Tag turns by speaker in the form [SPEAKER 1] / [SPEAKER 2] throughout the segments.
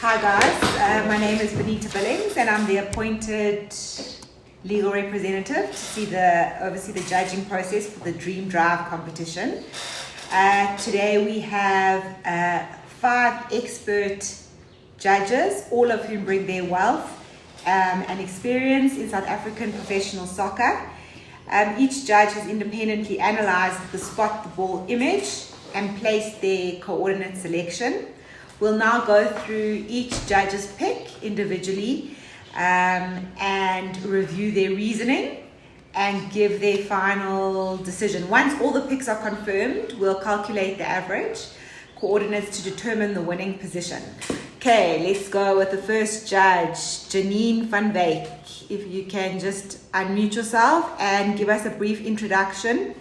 [SPEAKER 1] Hi guys, my name is Nthabaleng and I'm the appointed legal representative to oversee the judging process for the Dream Drive competition. Today we have 5 expert judges, all of whom bring their wealth and experience in South African professional soccer. Each judge has independently analysed the spot the ball image and placed their coordinate selection. We'll now go through each judge's pick individually and review their reasoning and give their final decision. Once all the picks are confirmed, we'll calculate the average coordinates to determine the winning position. Okay, let's go with the first judge, Janine van Wyk. If you can just unmute yourself and give us a brief introduction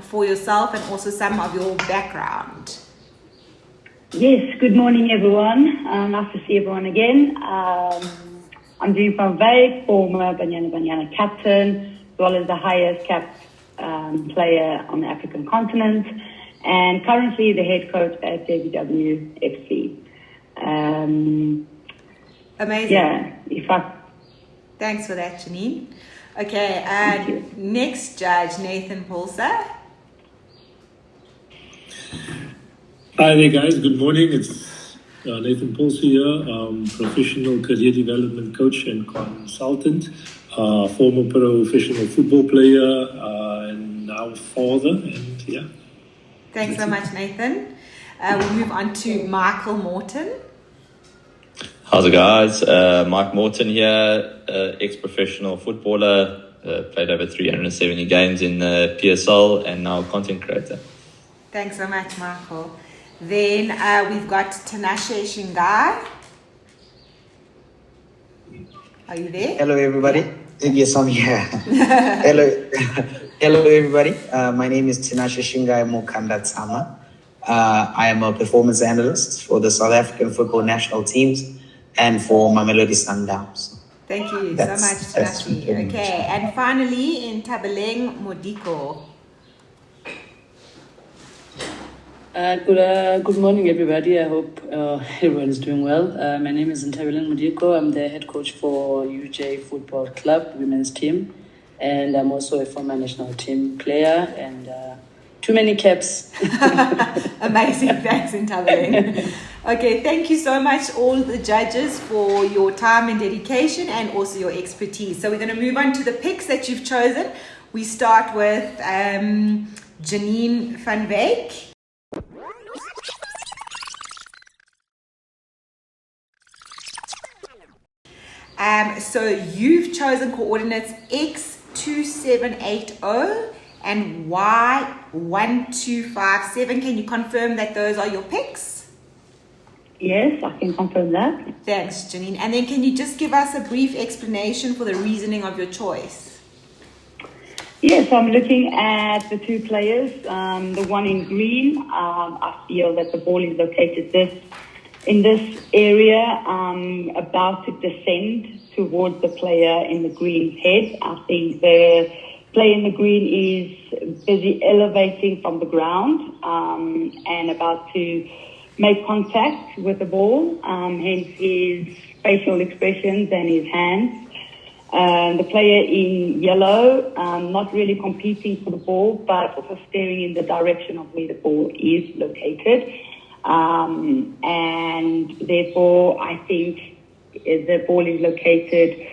[SPEAKER 1] for yourself and also some of your background.
[SPEAKER 2] Yes, good morning everyone. Nice to see everyone again. I'm Janine van Wyk, former Banyana captain, as well as the highest capped player on the African continent, and currently the head coach at JBW FC.
[SPEAKER 1] Amazing.
[SPEAKER 2] Yeah,
[SPEAKER 1] Thanks for that, Janine. Okay, and next judge, Nathan Paulse.
[SPEAKER 3] Hi there guys, good morning. It's Nathan Paulse here, professional career development coach and consultant, former professional football player, and now father, and yeah.
[SPEAKER 1] Thanks so much, Nathan. We'll move on to Michael Morton.
[SPEAKER 4] How's it guys? Mike Morton here, ex-professional footballer, played over 370 games in the PSL and now content creator.
[SPEAKER 1] Thanks so much, Michael. Then we've got Tinashe Shingai. Are you there?
[SPEAKER 5] Hello, everybody. Yes, I'm here. Hello, everybody. My name is Tinashe Shingai Mokanda Tsama. I am a performance analyst for the South African football national teams and for Mamelodi Sundowns.
[SPEAKER 1] Thank you so much, Tinashe. Okay, and finally, Nthabaleng Modiko.
[SPEAKER 6] Good morning, everybody. I hope everyone is doing well. My name is Nthabaleng Modiko. I'm the head coach for UJ Football Club women's team, and I'm also a former national team player and too many caps.
[SPEAKER 1] Amazing. Thanks, Nthabaleng. Okay, thank you so much, all the judges, for your time and dedication and also your expertise. So we're going to move on to the picks that you've chosen. We start with Janine van Wyk. So you've chosen coordinates X2780 and Y1257. Can you confirm that those are your picks?
[SPEAKER 2] yes, I can confirm that.
[SPEAKER 1] Thanks, Janine. And then can you just give us a brief explanation for the reasoning of your choice?
[SPEAKER 2] Yes, I'm looking at the 2 players. The one in green, I feel that the ball is located in this area, about to descend towards the player in the green's head. I think the player in the green is busy elevating from the ground and about to make contact with the ball, hence his facial expressions and his hands. The player in yellow, not really competing for the ball, but also staring in the direction of where the ball is located. And therefore, I think the ball is located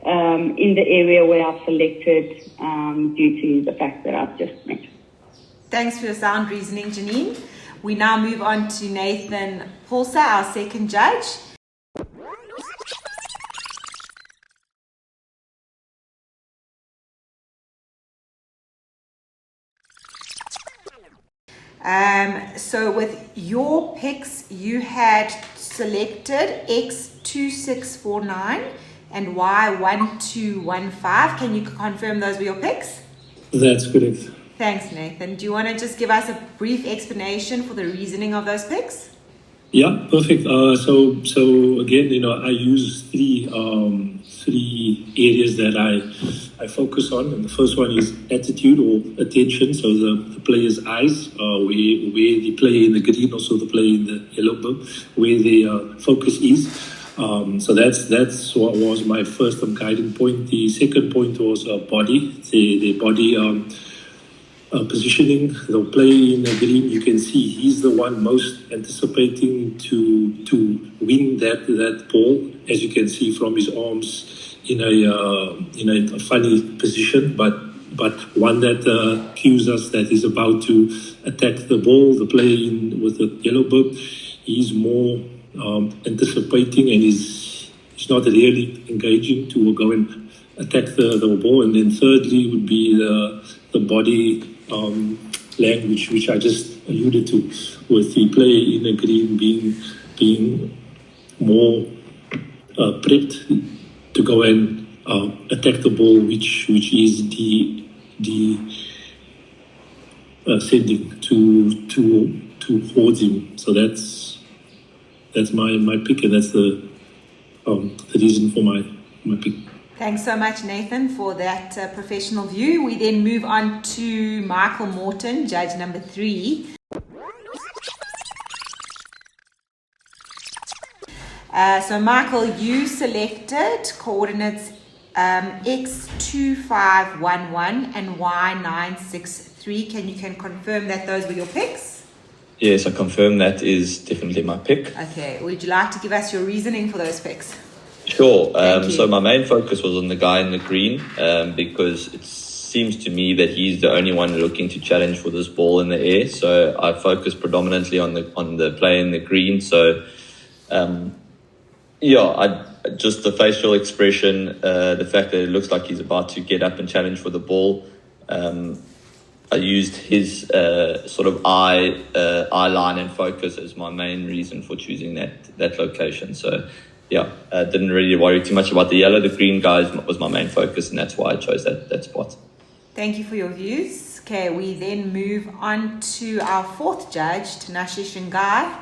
[SPEAKER 2] in the area where I've selected due to the fact that I've just mentioned.
[SPEAKER 1] Thanks for your sound reasoning, Janine. We now move on to Nathan Paulse, our second judge. So with your picks, you had selected X2649 and Y1215. Can you confirm those were your picks?
[SPEAKER 3] That's correct.
[SPEAKER 1] Thanks, Nathan. Do you want to just give us a brief explanation for the reasoning of those picks?
[SPEAKER 3] Yeah, perfect. So again, I use three areas that I focus on, and the first one is attitude or attention. So the player's eyes, where the player in the green, also the player in the yellow bib, where the focus is. So that's what was my first guiding point. The second point was body, the body. Positioning, the play in the green, you can see he's the one most anticipating to win that ball, as you can see from his arms in a funny position, but one that cues us that he's about to attack the ball. The player with the yellow bib, he's more anticipating, and he's not really engaging to go and attack the ball. And then thirdly would be the body language, which I just alluded to, with the player in the green being more prepped to go and attack the ball, which is the sending towards him. So that's my pick, and that's the reason for my pick.
[SPEAKER 1] Thanks so much, Nathan, for that professional view. We then move on to Michael Morton, judge number 3. So, Michael, you selected coordinates X2511 and Y963. Can you confirm that those were your picks?
[SPEAKER 4] Yes, I confirm that is definitely my pick.
[SPEAKER 1] Okay. Would you like to give us your reasoning for those picks?
[SPEAKER 4] Sure. So my main focus was on the guy in the green because it seems to me that he's the only one looking to challenge for this ball in the air. So I focused predominantly on the player in the green. So just the facial expression, the fact that it looks like he's about to get up and challenge for the ball. I used his sort of eye line and focus as my main reason for choosing that location. So. Yeah, didn't really worry too much about the yellow. The green guys was my main focus, and that's why I chose that spot.
[SPEAKER 1] Thank you for your views. Okay, we then move on to our fourth judge, Tinashe Shingai.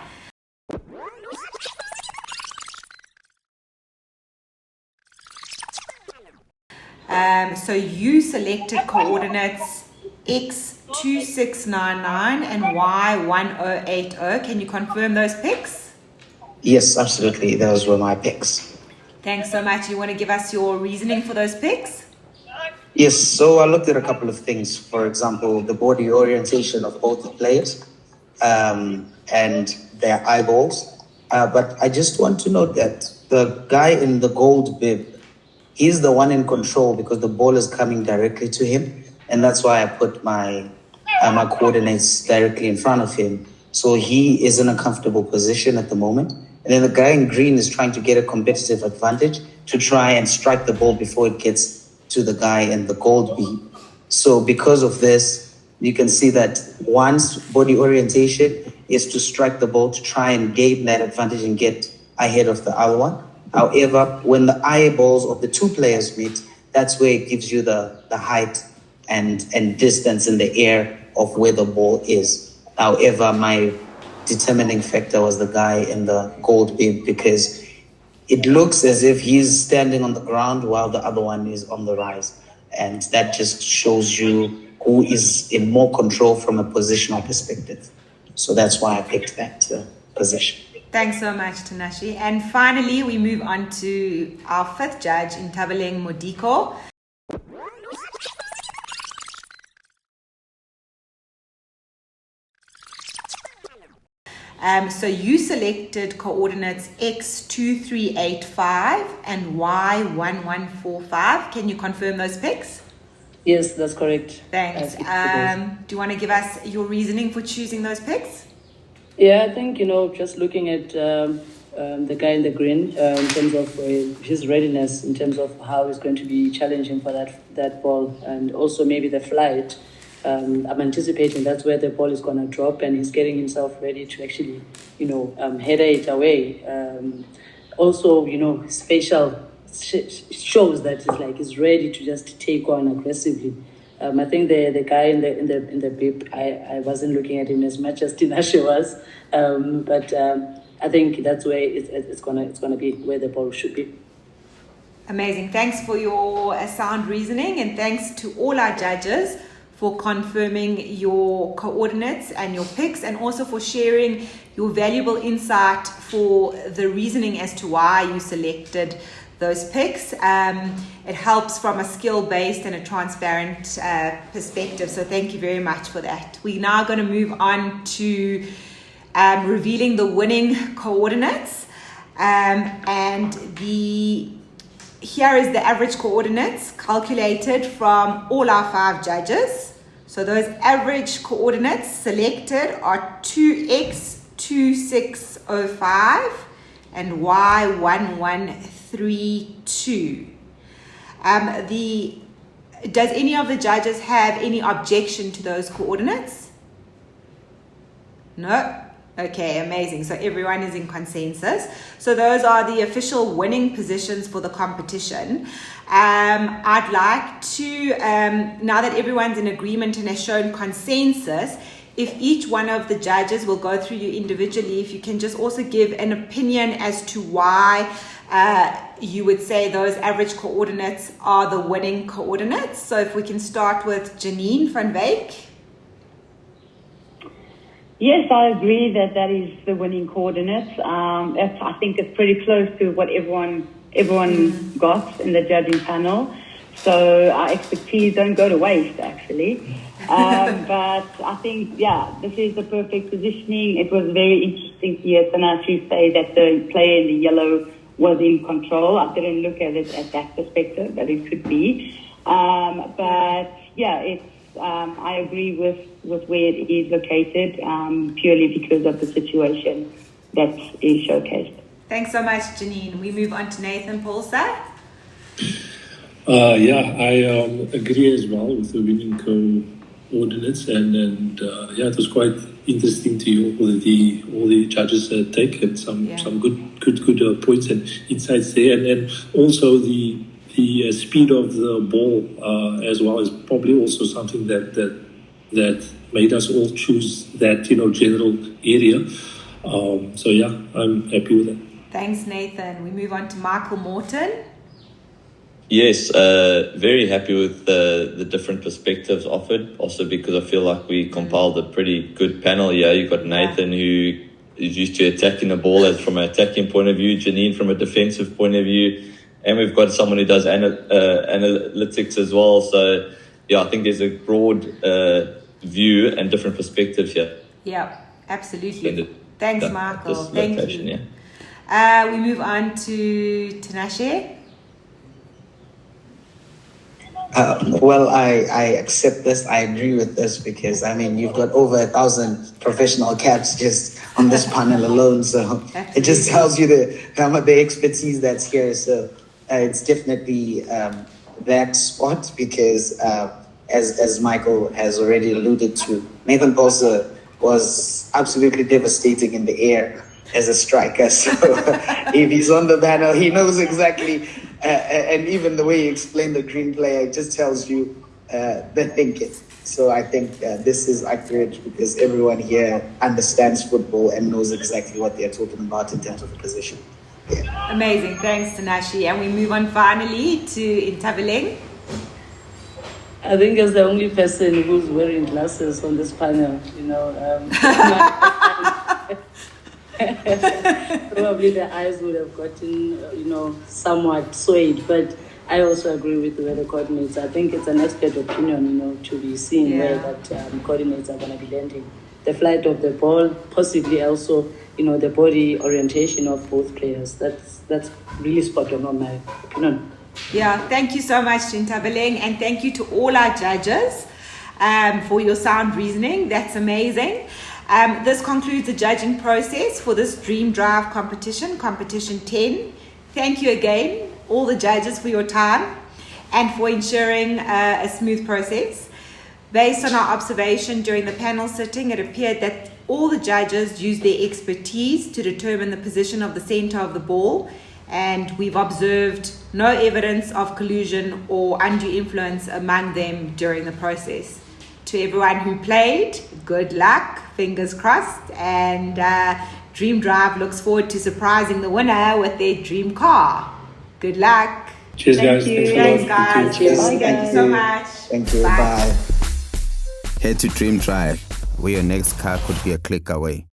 [SPEAKER 1] So you selected coordinates X2699 and Y1080. Can you confirm those picks?
[SPEAKER 5] Yes, absolutely. Those were my picks.
[SPEAKER 1] Thanks so much. You want to give us your reasoning for those picks?
[SPEAKER 5] Yes, so I looked at a couple of things. For example, the body orientation of both the players and their eyeballs. But I just want to note that the guy in the gold bib, he's the one in control because the ball is coming directly to him. And that's why I put my coordinates directly in front of him. So he is in a comfortable position at the moment. And then the guy in green is trying to get a competitive advantage to try and strike the ball before it gets to the guy in the gold beam. So because of this, you can see that one's body orientation is to strike the ball to try and gain that advantage and get ahead of the other one. However, when the eyeballs of the two players meet, that's where it gives you the height and distance in the air of where the ball is. However, my determining factor was the guy in the gold beam because it looks as if he's standing on the ground while the other one is on the rise. And that just shows you who is in more control from a positional perspective. So that's why I picked that position.
[SPEAKER 1] Thanks so much, Tinashe. And finally, we move on to our fifth judge, Nthabaleng Modiko. So you selected coordinates X2385 and Y1145. Can you confirm those picks?
[SPEAKER 6] Yes, that's correct.
[SPEAKER 1] Thanks. Do you want to give us your reasoning for choosing those picks?
[SPEAKER 6] Yeah, I think, just looking at the guy in the green in terms of his readiness, in terms of how he's going to be challenging for that ball, and also maybe the flight. I'm anticipating that's where the ball is going to drop, and he's getting himself ready to actually, header it away. Also, his facial shows that he's ready to just take on aggressively I think the guy in the bib, I wasn't looking at him as much as Tinashe was, but I think that's where it's gonna be where the ball should be.
[SPEAKER 1] Amazing. Thanks for your sound reasoning, and thanks to all our judges for confirming your coordinates and your picks, and also for sharing your valuable insight for the reasoning as to why you selected those picks. It helps from a skill-based and a transparent perspective, so thank you very much for that. We're now going to move on to revealing the winning coordinates, and here is the average coordinates calculated from all our 5 judges. So those average coordinates selected are 2x2605 and y1132. Does any of the judges have any objection to those coordinates? No? Okay, amazing. So everyone is in consensus. So those are the official winning positions for the competition. I'd like to, now that everyone's in agreement and has shown consensus, if each one of the judges will go through you individually, if you can just also give an opinion as to why you would say those average coordinates are the winning coordinates. So if we can start with Janine van Wyk.
[SPEAKER 2] Yes, I agree that is the winning coordinates. I think it's pretty close to what everyone got in the judging panel. So our expertise don't go to waste, actually. But I think, this is the perfect positioning. It was very interesting to hear Tinashe say that the player in the yellow was in control. I didn't look at it at that perspective, but it could be. I agree with where it is located, purely because of the situation that is showcased.
[SPEAKER 1] Thanks so much, Janine. We move on to Nathan Paulse.
[SPEAKER 3] I agree as well with the winning coordinates, and it was quite interesting to hear all the judges take, and some good points and insights there, and also the speed of the ball as well is probably also something that made us all choose that general area. I'm happy with that.
[SPEAKER 1] Thanks, Nathan. We move on to Michael Morton.
[SPEAKER 4] Yes, very happy with the different perspectives offered. Also because I feel like we compiled a pretty good panel here. You got Nathan who is used to attacking the ball from an attacking point of view, Janine from a defensive point of view, and we've got someone who does analytics as well. So I think there's a broad view and different perspectives here.
[SPEAKER 1] Yeah, absolutely. Thanks, Michael. Thank you.
[SPEAKER 4] Yeah.
[SPEAKER 1] We move on to Tinashe.
[SPEAKER 5] I accept this. I agree with this because, you've got over 1,000 professional caps just on this panel alone. So it just tells you the expertise that's here. So it's definitely that spot because, as Michael has already alluded to, Nathan Paulse was absolutely devastating in the air as a striker. So if he's on the panel, he knows exactly. And even the way he explained the green player just tells you the thinking. So I think this is accurate because everyone here understands football and knows exactly what they're talking about in terms of the position. Yeah.
[SPEAKER 1] Amazing. Thanks, Tinashe. And we move on finally to Nthabaleng.
[SPEAKER 6] I think as the only person who's wearing glasses on this panel, probably the eyes would have gotten, somewhat swayed. But I also agree with the way the coordinates. I think it's an expert opinion, to be seen where that coordinates are going to be landing. The flight of the ball, possibly also, the body orientation of both players. That's really spot on my opinion.
[SPEAKER 1] Yeah, thank you so much to Nthabaleng, and thank you to all our judges for your sound reasoning. That's amazing. This concludes the judging process for this Dream Drive competition 10. Thank you again, all the judges, for your time and for ensuring a smooth process. Based on our observation during the panel sitting, it appeared that all the judges used their expertise to determine the position of the center of the ball and we've observed no evidence of collusion or undue influence among them during the process. To everyone who played, good luck, fingers crossed, and Dream Drive looks forward to surprising the winner with their dream car. Good luck.
[SPEAKER 3] Cheers, guys.
[SPEAKER 1] Thanks, guys.
[SPEAKER 2] Cheers.
[SPEAKER 1] Thank you so much.
[SPEAKER 5] Thank you. Bye.
[SPEAKER 7] Head to Dream Drive, where your next car could be a click away.